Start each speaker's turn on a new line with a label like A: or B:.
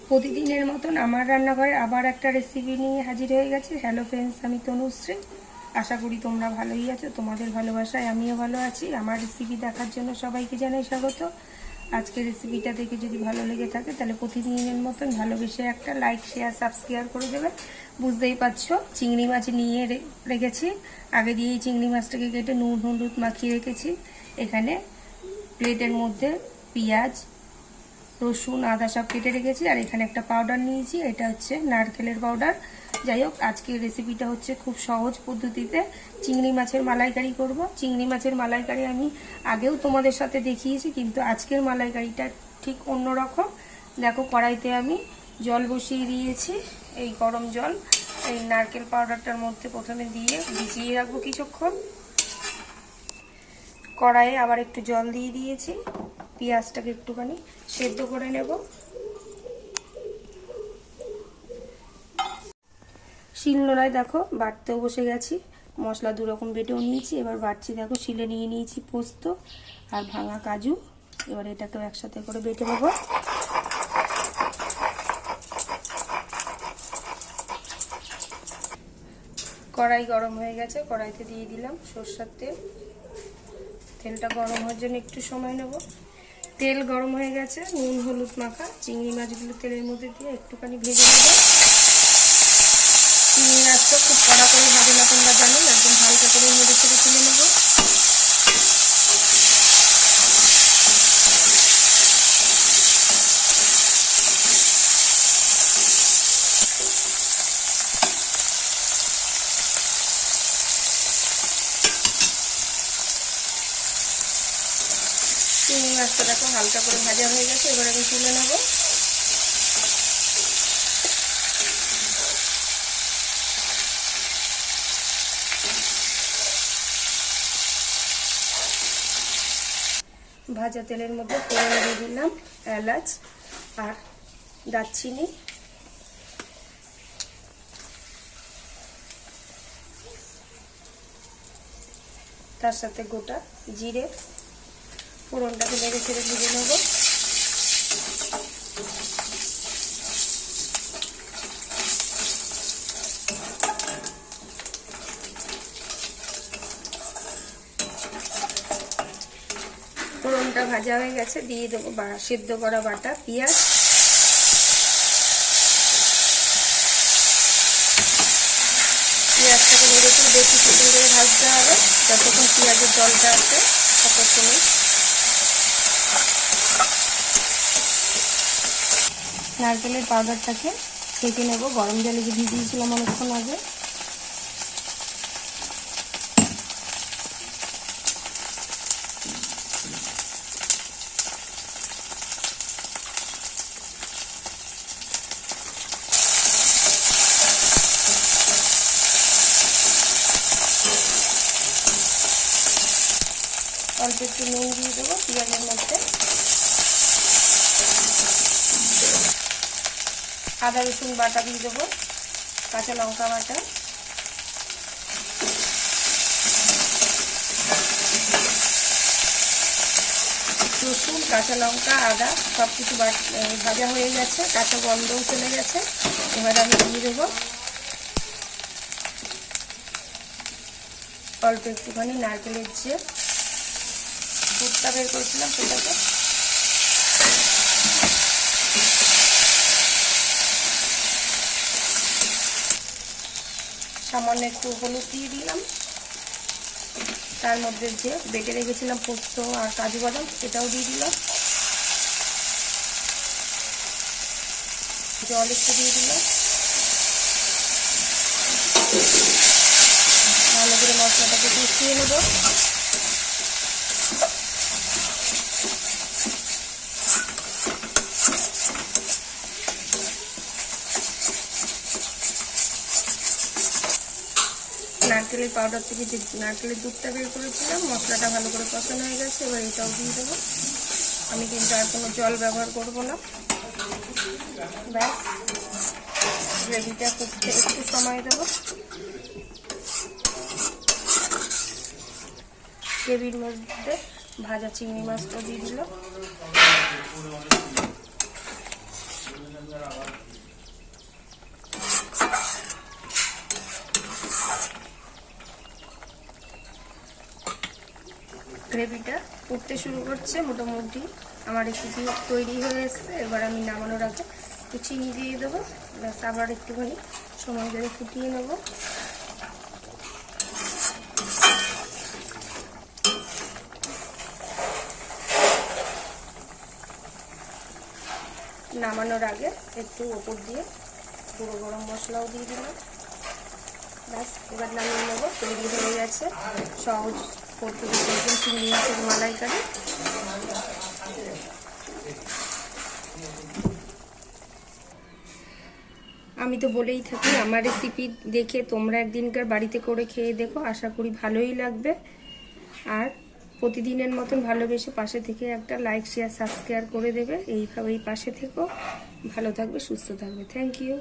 A: প্রতিদিনের মতন আমার রান্নাঘরে আবার একটা রেসিপি নিয়ে হাজির হয়ে গেছে। হ্যালো ফ্রেন্ডস, আমি তনুশ্রী। আশা করি তোমরা ভালোই আছো। তোমাদের ভালোবাসায় আমিও ভালো আছি। আমার রেসিপি দেখার জন্য সবাইকে জানাই স্বাগত। আজকের রেসিপিটা দেখে যদি ভালো লেগে থাকে তাহলে প্রতিদিনের মতন ভালোবেসে একটা লাইক, শেয়ার, সাবস্ক্রাইব করে দেবে। বুঝতেই পারছো, চিংড়ি মাছ নিয়ে রেখেছি। আগে দিয়েই চিংড়ি মাছটাকে কেটে নুন হলুদ মাখিয়ে রেখেছি। এখানে প্লেটের মধ্যে পেঁয়াজ, রসুন, আদা সব কেটে রেখেছি। আর এখানে একটা পাউডার নিয়েছি, এটা হচ্ছে নারকেলের পাউডার। যাই হোক, আজকের রেসিপিটা হচ্ছে খুব সহজ পদ্ধতিতে চিংড়ি মাছের মালাইকারি করব। চিংড়ি মাছের মালাইকারি আমি আগেও তোমাদের সাথে দেখিয়েছি, কিন্তু আজকের মালাইকারিটা ঠিক অন্যরকম। দেখো, কড়াইতে আমি জল বসিয়ে দিয়েছি। এই গরম জল এই নারকেল পাউডারটার মধ্যে প্রথমে দিয়ে ভিজিয়ে রাখবো কিছুক্ষণ। কড়াইয়ে আবার একটু জল দিয়ে দিয়েছি। পেঁয়াজটাকে একটুখানি সেদ্ধ করে নেব। শিলনোড়ায় দেখো বাটতেও বসে গেছি। মশলা দুরকম বেটেও নিয়েছি, এবার বাটছি। দেখো, শিলে নিয়ে নিয়েছি পোস্ত আর ভাঙা কাজু। এবার এটাকেও একসাথে করে বেটে নেব। কড়াই গরম হয়ে গেছে, কড়াইতে দিয়ে দিলাম সরষের তেল। তেলটা গরম হওয়ার জন্য একটু সময় নেব। তেল গরম হয়ে গেছে, নুন হলুদ মাখা চিংড়ি মাছগুলো তেলের মধ্যে দিয়ে একটুখানি ভেজে নেব। চিংড়ি মাছটা খুব কড়া করে ভাজে না, তোমরা জানো, একদম হালকা করে নেড়ে চেড়ে তুলে নেব। চিংড়ি মাছটা দেখো হালকা করে ভাজা হয়ে গেছে, এবার আমি তুলে নেব। ভাজা তেলের মধ্যে ফোড়ন দিয়ে দিলাম এলাচ আর দারচিনি। তার সাথে গোটা জিরে। ফোড়নটাকে নেড়ে ছেড়ে ভেজে নেব। ফোড়নটা ভাজা হয়ে গেছে, দিয়ে দেবো সেদ্ধ করা বাটা পেঁয়াজ। পেঁয়াজটাকে নেড়ে একটু বেশি সেদ্ধ করে ভাজতে হবে, যতক্ষণ পেঁয়াজের জলটা আছে ততক্ষণই। নারকেলের পাউডারটাকে ছেঁকে নেব। গরম জলে ভিজিয়েছিলাম অনেকক্ষণ আগে। অল্প একটু নুন দিয়ে দেবো পেঁয়াজের মধ্যে। আদা রসুন বাটা দিয়ে দেবো, কাঁচা লঙ্কা বাটা, রসুন, কাঁচা লঙ্কা, আদা সব কিছু ভাজা হয়ে গেছে, কাঁচা গন্ধও চলে গেছে। এবার আমি দিয়ে দেবো অল্প একটুখানি নারকেলের যে দুধটা বের করেছিলাম সেটাকে। সামান্য একটু হলুদ দিয়ে দিলাম। তার মধ্যে যে বেটে রেখেছিলাম পোস্ত আর কাজু বাদাম সেটাও দিয়ে দিলাম। জল একটু দিয়ে দিলাম। ভালো করে মশলাটাকে কষিয়ে নেব। নারকেলের পাউডার থেকে যে নারকেলের দুধটা বের করেছিলাম, মশলাটা ভালো করে কষানো হয়ে গেছে। এবার এটাও দিয়ে দেবো। আমি কিন্তু আর কোনো জল ব্যবহার করব না। ব্যাস, গ্রেভিটা ফুটতে একটু সময় দেবো। গ্রেভির মধ্যে ভাজা চিংড়ি মাছটা দিয়ে দিল। গ্রেভিটা উঠতে শুরু করছে, মোটামুটি আমার রেসিপি তৈরি হয়ে এসছে। এবার আমি নামানোর আগে একটু চিনি দিয়ে দেবো, ব্যাস আবার একটুখানি সময় ধরে ফুটিয়ে নেব। নামানোর আগে একটু ওপর দিয়ে গুঁড়ো গরম মশলাও দিয়ে দিলাম, ব্যাস এবার নামিয়ে নেবো। তৈরি হয়ে গেছে সহজ পদ্ধতিতে চিংড়ি মাছের মালাইকারি। আমি তো বলেই থাকি আমার রেসিপি দেখে তোমরা একদিনকার বাড়িতে করে খেয়ে দেখো, আশা করি ভালোই লাগবে। আর প্রতিদিনের মতন ভালোবেসে পাশে থেকে একটা লাইক শেয়ার সাবস্ক্রাইব করে দেবে। এইভাবেই পাশে থেকো, ভালো থাকবে, সুস্থ থাকবে। Thank you.